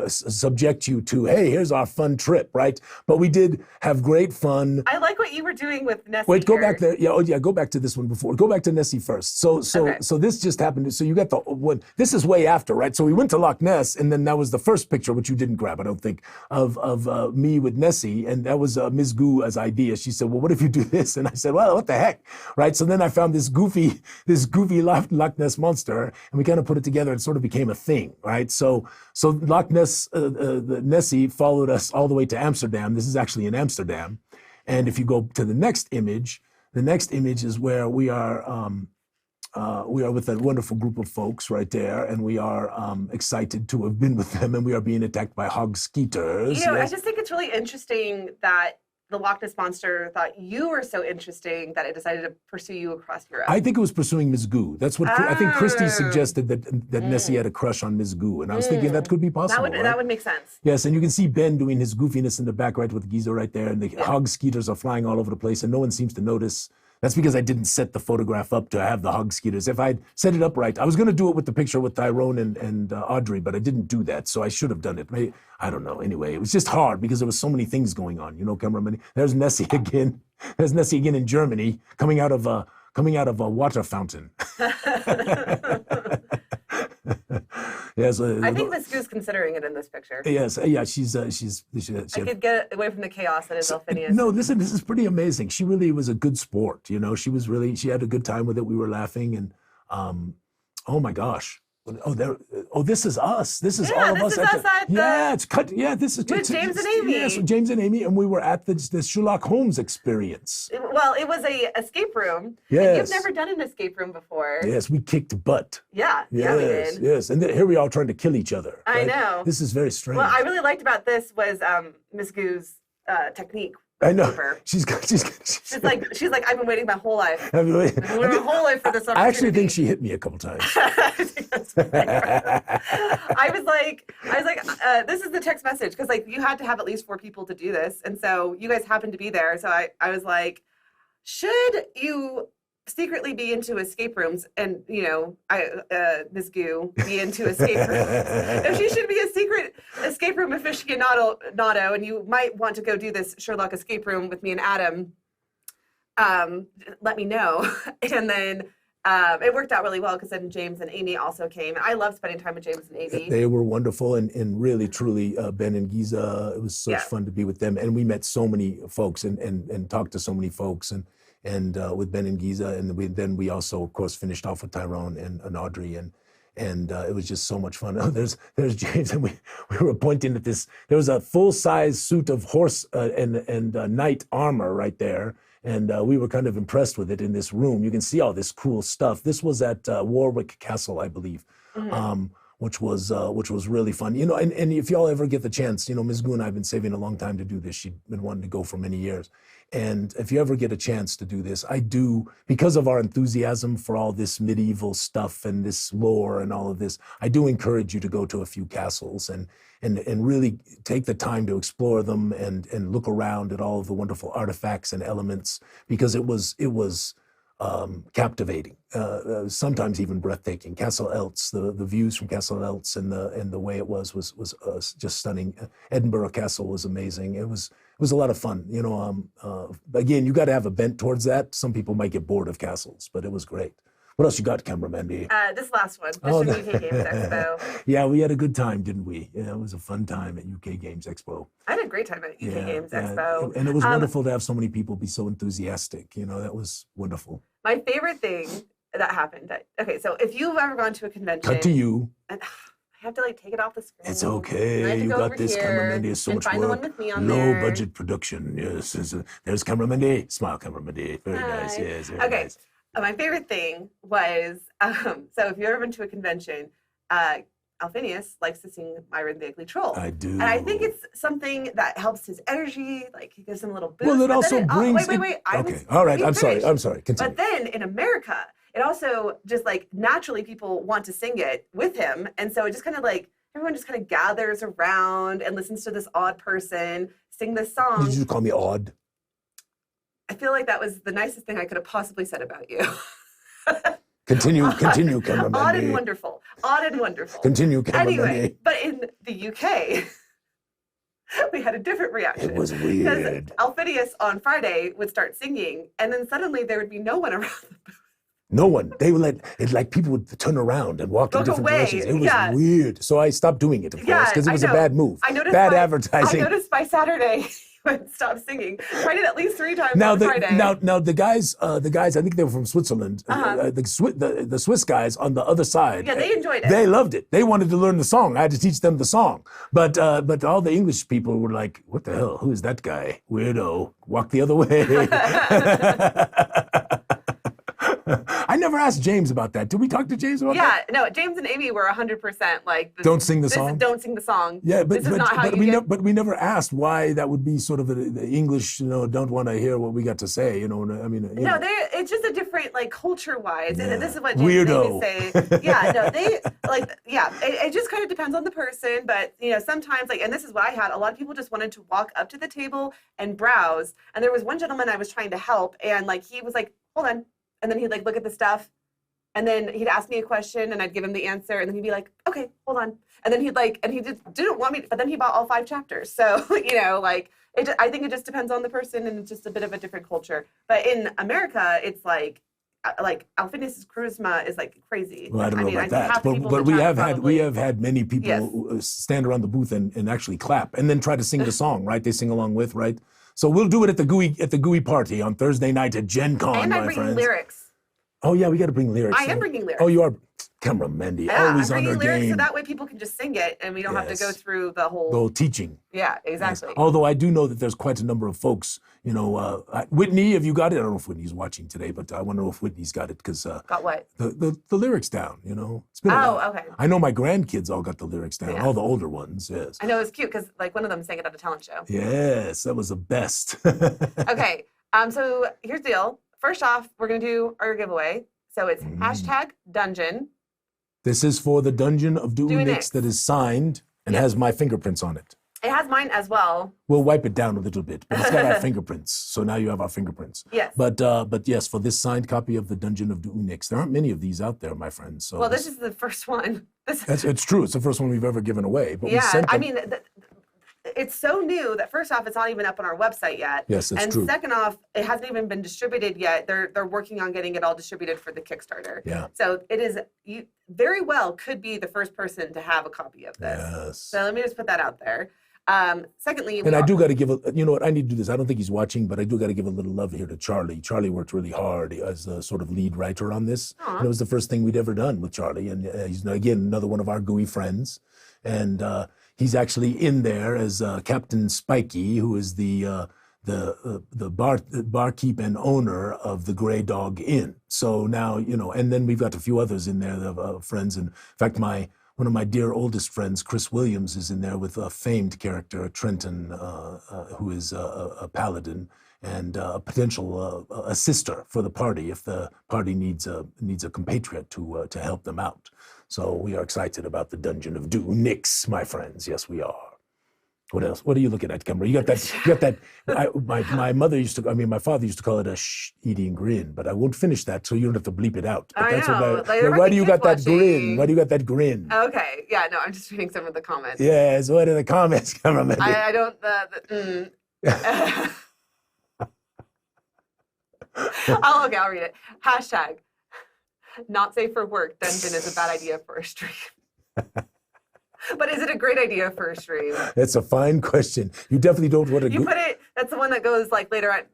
subject you to, hey, here's our fun trip, right? But we did have great fun. I like what you were doing with Nessie. Wait, go back there. Yeah, oh yeah, go back to this one before. Go back to Nessie first. So this just happened. So you got the one. This is way after, right? So we went to Loch Ness, and then that was the first picture, which you didn't grab, I don't think, of me with Nessie, and that was Ms. Goo as idea. She said, "Well, what if you do this?" And I said, "Well, what the heck, right?" So then I found this goofy Loch Ness monster, and we kind of put it together, and sort of became a thing, right? So Loch Ness, the Nessie followed us all the way to Amsterdam. This is actually in Amsterdam, and if you go to the next image is where we are with a wonderful group of folks right there, and we are excited to have been with them, and we are being attacked by hog skeeters. You know, yes. I just think it's really interesting that the Loch Ness Monster thought you were so interesting that it decided to pursue you across Europe. I think it was pursuing Ms. Goo. That's what I think Christy suggested, that Nessie had a crush on Ms. Goo, and I was thinking that could be possible. That would make sense. Yes, and you can see Ben doing his goofiness in the back, right, with Giza right there, and the hog skeeters are flying all over the place, and no one seems to notice. That's because I didn't set the photograph up to have the hog skeeters. If I'd set it up right, I was going to do it with the picture with Tyrone and Audrey, but I didn't do that, so I should have done it. Maybe, I don't know. Anyway, it was just hard because there was so many things going on. You know, cameraman. There's Nessie again. There's Nessie again in Germany, coming out of a water fountain. Yes, I think Miss Goo's considering it in this picture. Yes, yeah, she's I could get away from the chaos that is Alphinius. No, listen, this is pretty amazing. She really was a good sport. You know, she had a good time with it. We were laughing, and oh my gosh. This is us. This is all of us. It's cut. Yeah, this is with James and Amy. Yes, James and Amy, and we were at the Sherlock Holmes experience. Well, it was a escape room. Yes, you've never done an escape room before. Yes, we kicked butt. Yeah, yes, yeah, we did. Yes, and here we are trying to kill each other. Right? I know. This is very strange. What I really liked about this was Miss Goo's technique. I know. She's like, I've been waiting my whole life. I've been waiting my whole life for this opportunity. I actually think she hit me a couple times. I was like, this is the text message, because like you had to have at least 4 people to do this, and so you guys happened to be there. So I was like, should you secretly be into escape rooms, and you know, Ms. Goo be into escape rooms? If she should be a secret escape room aficionado, and you might want to go do this Sherlock escape room with me and Adam, let me know. And then it worked out really well, because then James and Amy also came. I love spending time with James and Amy. They were wonderful, and really, truly, Ben and Giza, it was such fun to be with them. And we met so many folks and talked to so many folks, and with Ben and Giza, and then we also, of course, finished off with Tyrone and Audrey, and it was just so much fun. Oh, there's James, and we were pointing at this. There was a full-size suit of horse and knight armor right there, and we were kind of impressed with it in this room. You can see all this cool stuff. This was at Warwick Castle, I believe. Mm-hmm. Which was really fun, you know. And if y'all ever get the chance, you know, Ms. Goo and I have been saving a long time to do this. She'd been wanting to go for many years, and if you ever get a chance to do this, I do, because of our enthusiasm for all this medieval stuff and this lore and all of this. I do encourage you to go to a few castles and really take the time to explore them and look around at all of the wonderful artifacts and elements, because it was captivating, sometimes even breathtaking. Castle Eltz, the views from Castle Eltz and the way it was just stunning. Edinburgh Castle was amazing. It was a lot of fun. You know, again, you got to have a bent towards that. Some people might get bored of castles, but it was great. What else you got, cameraman? This last one, the UK Games Expo. Yeah, we had a good time, didn't we? Yeah, it was a fun time at UK Games Expo. I had a great time at UK Games Expo. And it was wonderful to have so many people be so enthusiastic. You know, that was wonderful. My favorite thing that happened. Okay, so if you've ever gone to a convention. Cut to you. And I have to like take it off the screen. It's okay. You got this, cameraman. There's so much work. The one with me on Low there. budget production. Yes, there's cameraman D. Smile, cameraman D. Very nice. Yes, very nice. My favorite thing was, so if you've ever been to a convention, Alphinius likes to sing Myron the Ugly Troll. I do. And I think it's something that helps his energy, like he gives him a little boost. Well, it also brings... Wait. Okay, all right, I'm sorry. Continue. But then in America, it also just like naturally people want to sing it with him. And so it just kind of like everyone just kind of gathers around and listens to this odd person sing this song. Did you call me odd? I feel like that was the nicest thing I could have possibly said about you. Continue, cameraman. Odd and wonderful. Odd and wonderful. Continue, cameraman. Anyway, but in the UK, we had a different reaction. It was weird. Because Alphinius on Friday would start singing, and then suddenly there would be no one around the booth. No one. They would like people would turn around and walk in different directions. It was weird. So I stopped doing it, of course, because it was a bad move. Bad advertising. I noticed by Saturday he would stop singing. Tried it at least 3 times on Friday. Now the guys, I think they were from Switzerland. The Swiss guys on the other side. Yeah, they enjoyed it. They loved it. They wanted to learn the song. I had to teach them the song. But all the English people were like, "What the hell? Who is that guy? Weirdo! Walk the other way." I never asked James about that. Did we talk to James about that? Yeah, no, James and Amy were 100% like, don't sing the song? Don't sing the song. Yeah, but we never asked why that would be sort of the English, don't want to hear what we got to say, I mean. No, it's just a different, like, culture-wise. Yeah. And this is what James Weirdo. and Amy say. Yeah, no, it just kind of depends on the person. But, sometimes, like, and this is what I had, a lot of people just wanted to walk up to the table and browse. And there was one gentleman I was trying to help, and, like, he was like, hold on. And then he'd like look at the stuff, and then he'd ask me a question, and I'd give him the answer, and then he'd be like, "Okay, hold on." And then he just didn't want me, but then he bought all 5 chapters. So I think it just depends on the person, and it's just a bit of a different culture. But in America, it's like Alphinius charisma is like crazy. Well, I don't know about that, but we have had many people stand around the booth and actually clap, and then try to sing the song. Right? They sing along with, right? So we'll do it at the Gooey party on Thursday night at Gen Con, and my friends. And I'm bringing lyrics. Oh, yeah, we got to bring lyrics. I am bringing lyrics. Oh, you are. Camera Mandy, always on her lyrics, game. So that way people can just sing it, and we don't have to go through the whole teaching. Yeah, exactly. Yes. Although I do know that there's quite a number of folks, Whitney, have you got it? I don't know if Whitney's watching today, but I want to know if Whitney's got it, because got what? The lyrics down, It's been a while. Okay. I know my grandkids all got the lyrics down, all the older ones, yes. I know, it was cute, because like one of them sang it at a talent show. Yes, that was the best. Okay, so here's the deal. First off, we're going to do our giveaway. So it's #dungeon. This is for the Dungeon of Doonix that is signed and has my fingerprints on it. It has mine as well. We'll wipe it down a little bit, but it's got our fingerprints. So now you have our fingerprints. Yes. But yes, for this signed copy of the Dungeon of Doonix, there aren't many of these out there, my friends. So this is the first one. It's true. It's the first one we've ever given away. But it's so new that first off, it's not even up on our website yet. Yes, that's true. And second off, it hasn't even been distributed yet. They're working on getting it all distributed for the Kickstarter. Yeah. So it is, you very well could be the first person to have a copy of this. Yes. So let me just put that out there. Secondly, and I do got to give I need to do this. I don't think he's watching, but I do got to give a little love here to Charlie. Charlie worked really hard as the sort of lead writer on this. And it was the first thing we'd ever done with Charlie. And he's, again, another one of our Gooey friends. And he's actually in there as Captain Spiky, who is the barkeep and owner of the Grey Dog Inn. So now, and then we've got a few others in there, friends. And in fact, one of my dear oldest friends, Chris Williams, is in there with a famed character, Trenton, who is a paladin and a potential assister for the party if the party needs a compatriot to help them out. So we are excited about the Dungeon of Doonix, my friends. Yes, we are. What else? What are you looking at, Kimber? You got that. My mother used to. My father used to call it a eating grin, but I won't finish that, so you don't have to bleep it out. But I know. Why do you got that grin? Why do you got that grin? Okay. Yeah. No, I'm just reading some of the comments. Yes. What are the comments, Kimber? I don't. I'll read it. # not safe for work. Dungeon is a bad idea for a stream. But is it a great idea for a stream? That's a fine question. You definitely don't want to. You put it. That's the one that goes like later at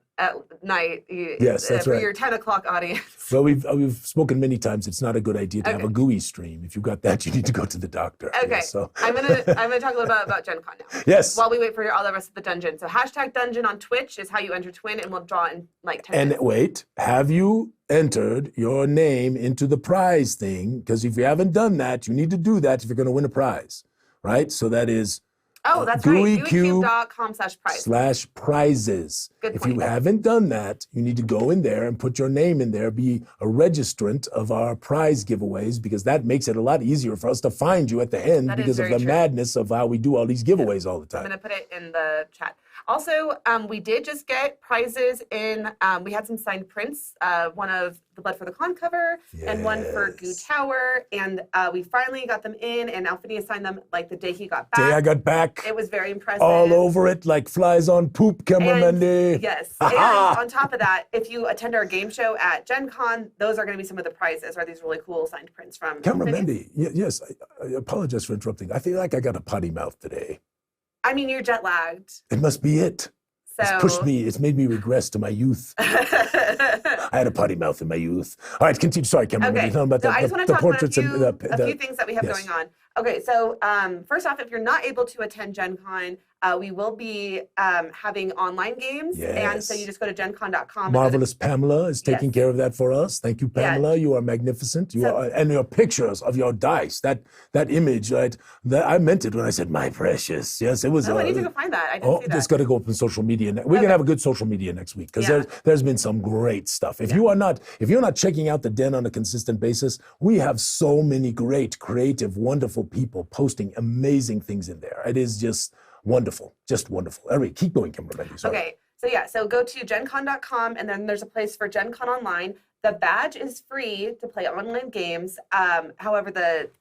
night. Yes, that's for right. Your 10 o'clock audience. Well, we've spoken many times. It's not a good idea to have a Gooey stream. If you've got that, you need to go to the doctor. Okay. Yes, so. I'm gonna talk a little bit about Gen Con now. Yes. While we wait for all the rest of the dungeon. So #dungeon on Twitch is how you enter Twin, and we'll draw in like 10 minutes. And wait, have you entered your name into the prize thing? Because if you haven't done that, you need to do that if you're going to win a prize, right? So that is Oh, that's right. GooeyCube.com/prizes. Good If point. you haven't done that, you need to go in there and put your name in there, be a registrant of our prize giveaways, because that makes it a lot easier for us to find you at the end because of the madness of how we do all these giveaways all the time. I'm going to put it in the chat. Also, we did just get prizes in, we had some signed prints, one of the Blood for the Con cover and one for Goo Tower, and we finally got them in, and Alphinius signed them like the day he got back. Day I got back. It was very impressive. All over it like flies on poop, Mendy. Yes, and on top of that, if you attend our game show at Gen Con, those are going to be some of the prizes, are these really cool signed prints from Mendy. Yes, I apologize for interrupting. I feel like I got a potty mouth today. I mean, you're jet lagged. It must be it. So... It's pushed me. It's made me regress to my youth. I had a potty mouth in my youth. All right, continue. Sorry, Cameron. Okay. About I just want to talk about a few things that we have yes. going on. Okay, so first off, if you're not able to attend Gen Con, we will be having online games. Yes. And so you just go to gencon.com. Marvelous Pamela is taking care of that for us. Thank you, Pamela. You are magnificent. You are, and your pictures of your dice, that image, right? That I meant it when I said my precious. Yes, it was. I need to go find that. I didn't see that. It's got to go up in social media. We're gonna have a good social media next week because there's been some great stuff. If you're not checking out the Den on a consistent basis, we have so many great, creative, wonderful people posting amazing things in there. It is just wonderful, just wonderful. All right, keep going, Kimberly. Okay, so go to gencon.com, and then there's a place for Gen Con Online. The badge is free to play online games. However, the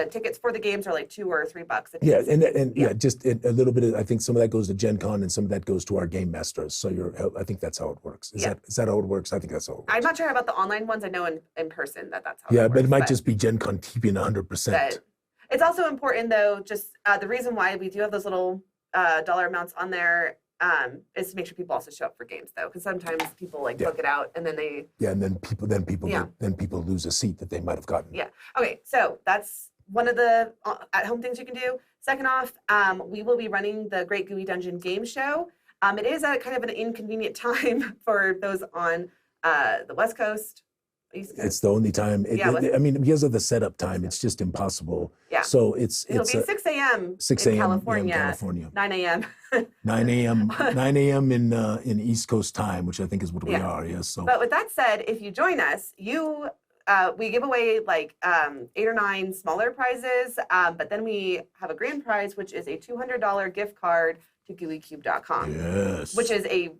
tickets for the games are like $2 or $3. Yeah, and just a little bit of, I think some of that goes to Gen Con and some of that goes to our game masters. So I think that's how it works. Is that how it works? I think that's how it works. I'm not sure about the online ones. I know in person that's how it works. Yeah, but it might just be Gen Con keeping 100%. It's also important, though, just the reason why we do have those little dollar amounts on there is to make sure people also show up for games, though, because sometimes people book it out and then they and then people lose a seat that they might have gotten. Yeah. Okay, so that's one of the at-home things you can do. Second off, we will be running the Great Gooey Dungeon Game Show. It is at kind of an inconvenient time for those on the West Coast. It's the only time. I mean, because of the setup time, it's just impossible. Yeah. So it'll be 6 a.m. 6 a.m. in California. 9 a.m. 9 a.m. in East Coast time, which I think is what we are. Yes. So. But with that said, if you join us, we give away like 8 or 9 smaller prizes, but then we have a grand prize, which is a $200 gift card to GooeyCube.com. Yes. Which is a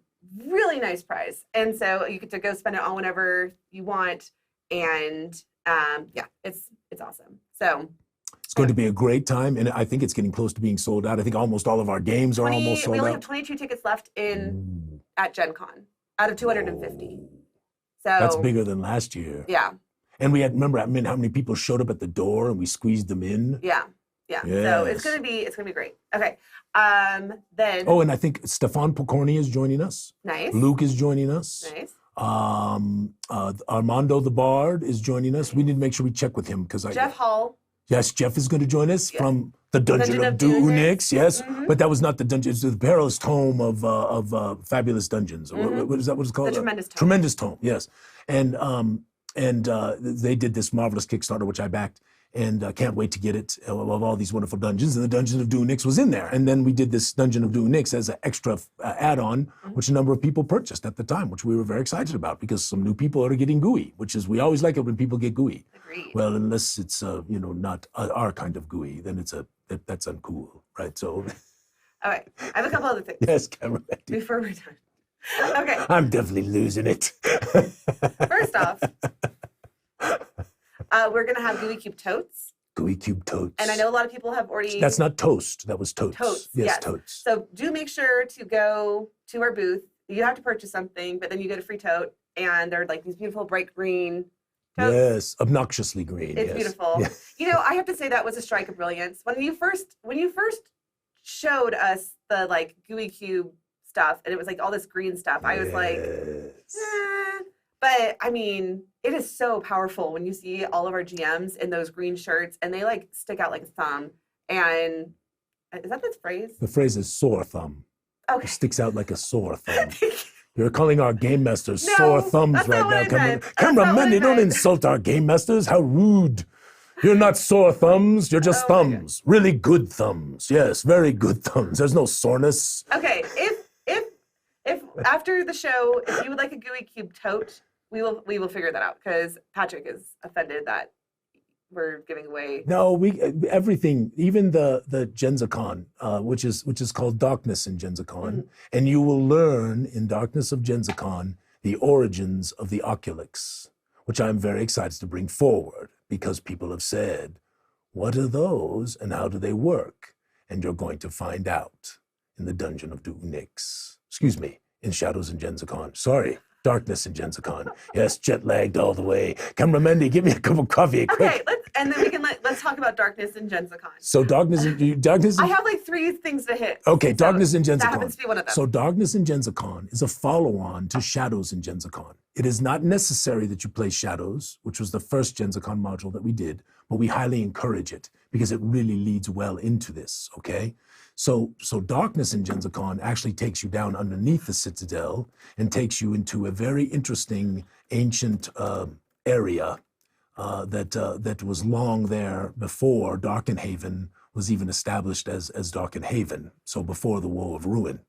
really nice prize, and so you get to go spend it on whenever you want, and it's awesome. So it's going to be a great time, and I think it's getting close to being sold out. I think almost all of our games are almost sold out. We only have 22 tickets left at Gen Con out of 250. So that's bigger than last year. Yeah. And we had how many people showed up at the door and we squeezed them in. Yeah. Yes. So it's gonna be great. Okay. Then. Oh, and I think Stefan Pokorny is joining us. Nice. Luke is joining us. Nice. Armando the Bard is joining us. We need to make sure we check with him because Jeff Hall. Yes, Jeff is going to join us from the Dungeon of Doonix. Yes, but that was not the dungeon. It's the Perilous Tome of Fabulous Dungeons. What is that? What it's called? The Tremendous Tome. Tremendous Tome. Yes, and they did this marvelous Kickstarter, which I backed. And can't wait to get it of all these wonderful dungeons. And the Dungeon of Doonix was in there. And then we did this Dungeon of Doonix as an extra add-on, which a number of people purchased at the time, which we were very excited about because some new people are getting gooey, which is, we always like it when people get gooey. Agreed. Well, unless it's, not our kind of gooey, then that's uncool, right? So. All right, I have a couple other things. Yes, Cameron. Before we're done. Okay. I'm definitely losing it. First off. We're going to have Gooey Cube totes. Gooey Cube totes. And I know a lot of people have already... That's not toast. That was totes. Totes, yes. Totes. So do make sure to go to our booth. You have to purchase something, but then you get a free tote. And they're like these beautiful bright green totes. Yes, obnoxiously green. It's beautiful. Yeah. I have to say that was a strike of brilliance. When you first showed us the like Gooey Cube stuff, and it was like all this green stuff, I was like, But I mean, it is so powerful when you see all of our GMs in those green shirts and they like stick out like a thumb. And is that this phrase? The phrase is sore thumb. Okay. It sticks out like a sore thumb. You're calling our game masters sore thumbs right now. Cameraman, you don't insult our game masters. How rude. You're not sore thumbs. You're just Oh my thumbs. Really good thumbs. Yes, very good thumbs. There's no soreness. Okay, if after the show, if you would like a Gooey Cube tote, we will figure that out because Patrick is offended that we're giving away. No, everything, even the Genzicon, which is called Darkness in Genzicon, and you will learn in Darkness of Genzicon the origins of the Oculix, which I'm very excited to bring forward because people have said, what are those and how do they work? And you're going to find out in the Dungeon of Nix. Excuse me, in Shadows in Genzicon. Sorry, Darkness in Genzicon. Yes, jet lagged all the way. Camera Mendy, give me a cup of coffee, quick. Okay, and then we can let's talk about Darkness in Genzicon. So Darkness. I have like 3 things to hit. Okay, Darkness in Genzicon. That happens to be one of them. So Darkness in Genzicon is a follow-on to Shadows in Genzicon. It is not necessary that you play Shadows, which was the first Genzicon module that we did, but we highly encourage it because it really leads well into this, okay? So Darkness in Genzicon actually takes you down underneath the Citadel and takes you into a very interesting ancient area that was long there before Darkenhaven was even established as Darkenhaven, so before the Woe of Ruin.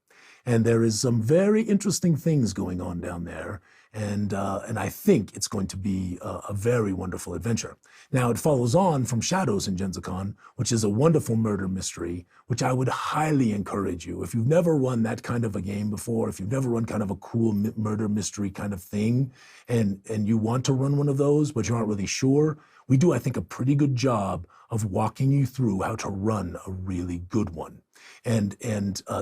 And there is some very interesting things going on down there, and I think it's going to be a very wonderful adventure. Now, it follows on from Shadows in Genzicon, which is a wonderful murder mystery, which I would highly encourage you. If you've never run that kind of a game before, if you've never run kind of a cool murder mystery kind of thing, and you want to run one of those, but you aren't really sure, we do, I think, a pretty good job of walking you through how to run a really good one. And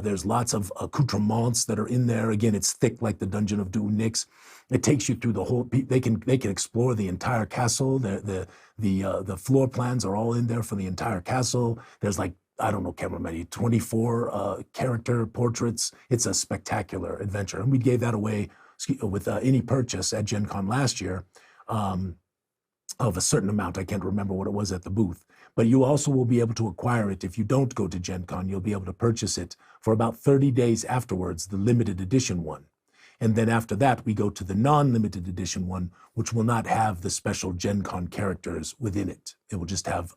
there's lots of accoutrements that are in there. Again, it's thick like the Dungeon of Nix. It takes you through the whole. They can explore the entire castle. The floor plans are all in there for the entire castle. There's like, I don't know, camera maybe 24 character portraits. It's a spectacular adventure, and we gave that away with any purchase at Gen Con last year of a certain amount. I can't remember what it was at the booth. But you also will be able to acquire it if you don't go to Gen Con. You'll be able to purchase it for about 30 days afterwards, the limited edition one. And then after that, we go to the non-limited edition one, which will not have the special Gen Con characters within it. It will just have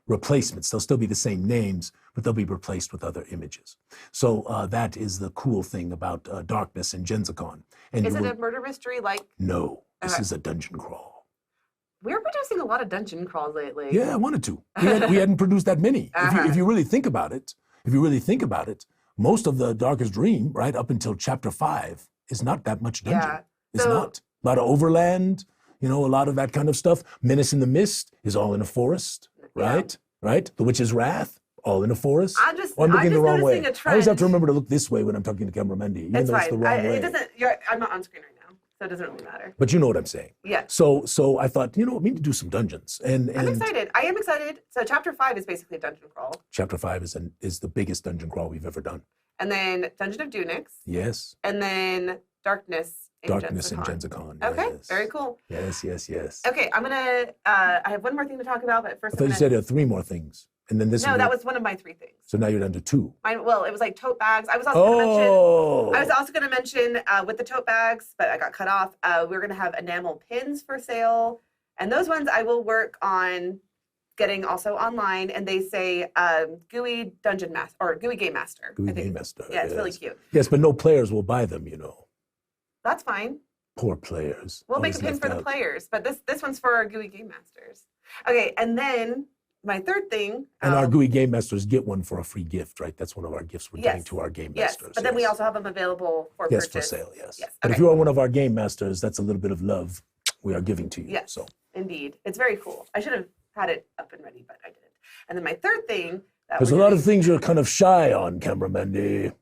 replacements. They'll still be the same names, but they'll be replaced with other images. So that is the cool thing about Darkness in Genzicon. And is it a murder mystery like? No, this is a dungeon crawl. We're producing a lot of dungeon crawls lately. Yeah, I wanted to. We hadn't produced that many. If you really think about it, most of the Darkest Dream, right, up until chapter 5, is not that much dungeon. Yeah. It's not. A lot of overland, a lot of that kind of stuff. Menace in the Mist is all in a forest, right? Yeah. Right? The Witch's Wrath, all in a forest. I'm just noticing a trend. I always have to remember to look this way when I'm talking to camera Mendy. It's fine. It's the wrong way. I'm not on screen right now, so it doesn't really matter. But you know what I'm saying. Yeah. So I thought, we need to do some dungeons. And I'm excited. I am excited. So chapter 5 is basically a dungeon crawl. Chapter 5 is the biggest dungeon crawl we've ever done. And then Dungeon of Nix. Yes. And then Darkness in Genzicon. Okay, yes. very cool. Yes. Okay, I'm gonna. I have one more thing to talk about, but first. I thought you said there are 3 more things, and then this. No, that was one of my 3 things. So now you're down to 2. It was like tote bags. I was also going to mention with the tote bags, but I got cut off. We're gonna have enamel pins for sale, and those ones I will work on getting also online, and they say Gooey Dungeon Master or Gooey Game Master. Gooey Game Master. Yeah, it's really cute. Yes, but no players will buy them, That's fine. Poor players. We'll make a pin for the players, but this one's for our Gooey Game Masters. Okay, and then my 3rd thing. And our Gooey Game Masters get one for a free gift, right? That's one of our gifts we're giving to our Game Masters. But then we also have them available for purchase. Yes, for sale, yes. But okay. if you are one of our Game Masters, that's a little bit of love we are giving to you. Yes, so. Indeed. It's very cool. I should have had it up and ready, but I didn't. And then my 3rd thing. There's a lot of things you're kind of shy on, camera Mendy.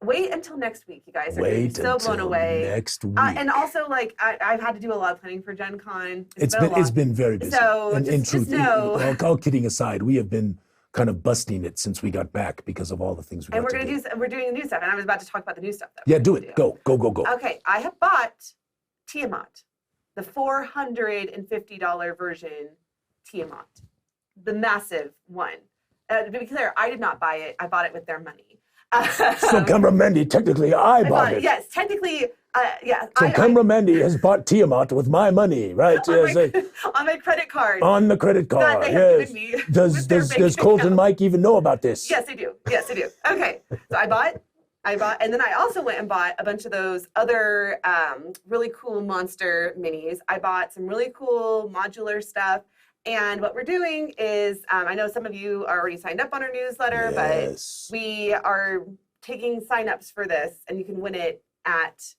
Wait until next week, you guys. Are going to be so blown away. Next week. And also, I've had to do a lot of planning for Gen Con. It's been very busy. So in just truth, know. all kidding aside, we have been kind of busting it since we got back because of all the things we got to do. We're doing new stuff, and I was about to talk about the new stuff. Yeah, do it. Go. Okay, I have bought Tiamat, the $450 version Tiamat, the massive one. To be clear, I did not buy it. I bought it with their money. So, camera Mendy, technically, I bought it. Yes, technically, Yeah. So Camera Mandy has bought Tiamat with my money, right? On my credit card. On the credit card, that they have given me Does Colton Mike even know about this? Yes, they do. Yes, they do. Okay. So I bought, and then I also went and bought a bunch of those other really cool monster minis. I bought some really cool modular stuff. And what we're doing is, I know some of you are already signed up on our newsletter, but we are taking signups for this, and you can win it at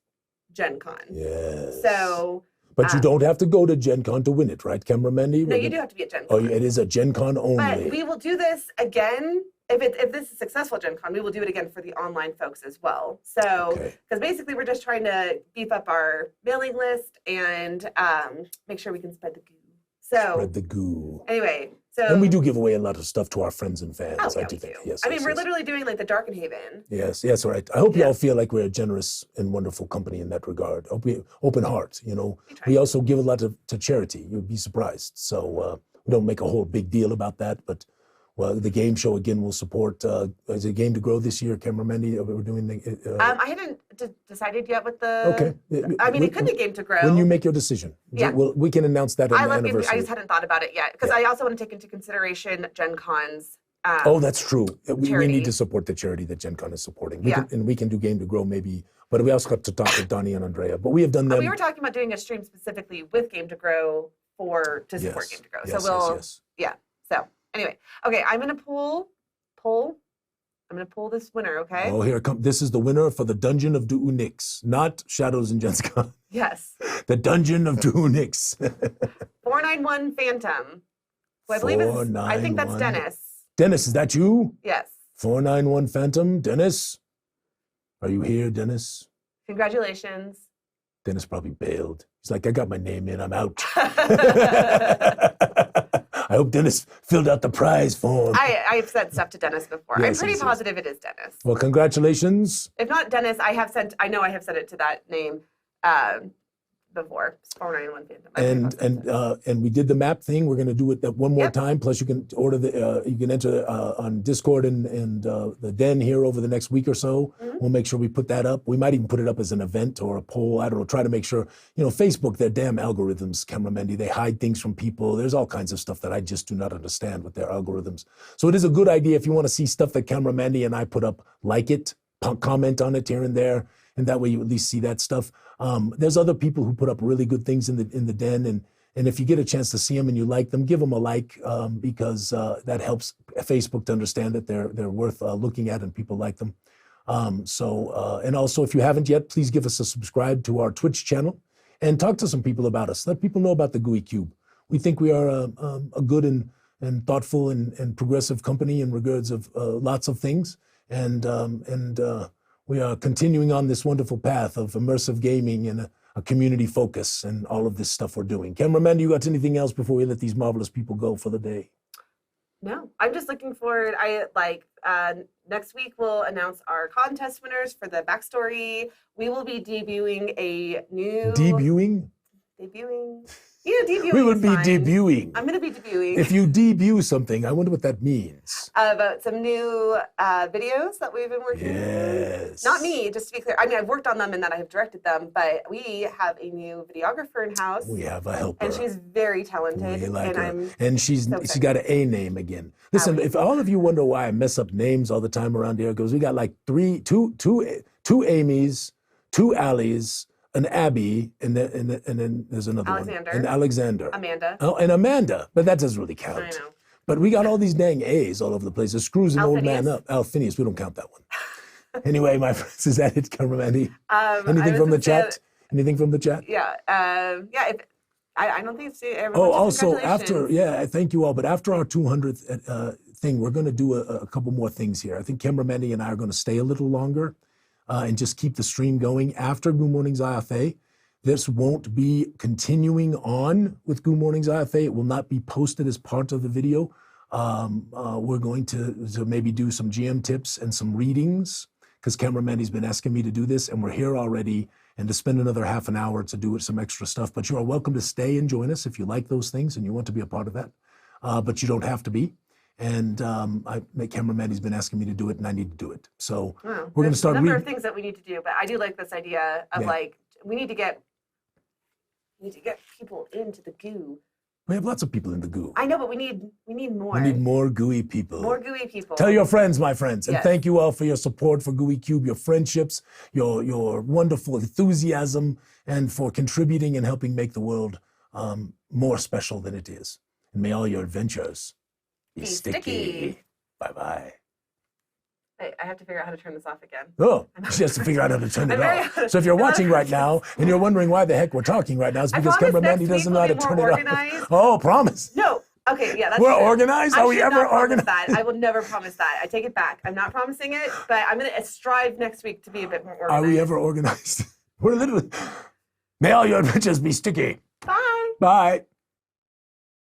Gen Con. Yes. So. But you don't have to go to Gen Con to win it, right, Camera Mandy? No, you do have to be at Gen Con. Oh, it is a Gen Con only. But we will do this again. If this is successful Gen Con, we will do it again for the online folks as well. So, because basically we're just trying to beef up our mailing list and make sure we can spread the goo. So spread the goo. Anyway, so and we do give away a lot of stuff to our friends and fans. Oh, yeah, I do think. Yes. I mean, we're literally doing like the Darkenhaven. Yes. Yes. Right. I hope you all feel like we're a generous and wonderful company in that regard. Open heart. You know, we also give a lot to charity. You'd be surprised. So we don't make a whole big deal about that, but. Well, the game show again will support. Is it Game to Grow this year, Camera Mandy? We're doing the. I hadn't decided yet what the. Okay. I mean, it could be Game to Grow. When you make your decision, we can announce that on the anniversary. I just hadn't thought about it yet because I also want to take into consideration Gen Con's. That's true. We need to support the charity that Gen Con is supporting. We can do Game to Grow maybe, but we also have to talk with Donnie and Andrea. But we have done them. We were talking about doing a stream specifically with Game to Grow to support Game to Grow. So So. Anyway, okay, I'm gonna pull. I'm gonna pull this winner. Okay. Oh, here it comes. This is the winner for the Dungeon of Du'u-Nix, not Shadows and Jenska. Yes. The Dungeon of Du'u-Nix. 491 Phantom. Who I believe is. I think that's Dennis. Dennis, is that you? Yes. 491 Phantom. Dennis, are you here, Dennis? Congratulations. Dennis probably bailed. He's like, I got my name in. I'm out. I hope Dennis filled out the prize form. I've said stuff to Dennis before. Yes, I'm pretty positive it is Dennis. Well, congratulations. If not Dennis, I know I have said it to that name before. 491 Phantom. And we did the map thing. We're going to do it one more time. Plus, you can order you can enter on Discord and the Den here over the next week or so. Mm-hmm. We'll make sure we put that up. We might even put it up as an event or a poll. I don't know. Try to make sure. You know, Facebook, their damn algorithms, Camera Mandy, they hide things from people. There's all kinds of stuff that I just do not understand with their algorithms. So it is a good idea if you want to see stuff that Camera Mandy and I put up, like it, comment on it here and there. And that way you at least see that stuff. There's other people who put up really good things in the Den, and if you get a chance to see them and you like them, give them a like because that helps Facebook to understand that they're worth looking at and people like them. And also, if you haven't yet, please give us a subscribe to our Twitch channel and talk to some people about us. Let people know about the Gooey Cube. We think we are a good and thoughtful and progressive company in regards of lots of things, and we are continuing on this wonderful path of immersive gaming and a community focus and all of this stuff we're doing. Cameraman, you got anything else before we let these marvelous people go for the day? No, I'm just looking forward. Next week we'll announce our contest winners for the backstory. We will be debuting a new... Debuting? Yeah, debuting. We would be debuting. I'm going to be debuting. If you debut something, I wonder what that means. About some new videos that we've been working on. Not me, just to be clear. I mean, I've worked on them and that I have directed them, but we have a new videographer in house. We have a helper. And she's very talented. We like her. And she's got an A name again. Listen, if all of you wonder why I mess up names all the time around here, because we got like two Amy's, two Allies, an Abby, and then there's another one. And Alexander. Amanda. Oh, and Amanda. But that doesn't really count. I know. But we got all these dang A's all over the place. It screws an old man up. Alphinius, we don't count that one. Anyway, my friends, is that it, Cameraman? Anything from the chat? Anything from the chat? Yeah. I don't think it's everyone. Oh, also, thank you all. But after our 200th thing, we're going to do a couple more things here. I think Cameraman and I are going to stay a little longer. And just keep the stream going after Goo Morning Zyathé. This won't be continuing on with Goo Morning Zyathé. It will not be posted as part of the video. We're going to maybe do some GM tips and some readings because Cameramandy's been asking me to do this, and we're here already, and to spend another half an hour to do some extra stuff. But you are welcome to stay and join us if you like those things and you want to be a part of that. But you don't have to be. And my Cameramandy's been asking me to do it, and I need to do it. So we're going to start. There's a number of things that we need to do, but I do like this idea of We need to get people into the goo. We have lots of people in the goo. I know, but we need more. We need more gooey people. More gooey people. Tell your friends, my friends. And Yes. thank you all for your support for Gooey Cube, your friendships, your wonderful enthusiasm, and for contributing and helping make the world more special than it is. And may all your adventures be sticky. Bye-bye. I have to figure out how to turn this off again. Oh, she has to figure out how to turn it off. So if you're watching right now and you're wondering why the heck we're talking right now, it's because cameraman, he doesn't know how to turn it off. Oh, promise. No. Okay, yeah, that's We're true. organized? Are we ever organized? That. I will never promise that. I take it back. I'm not promising it, but I'm going to strive next week to be a bit more organized. Are we ever organized? We're literally... May all your adventures be sticky. Bye. Bye.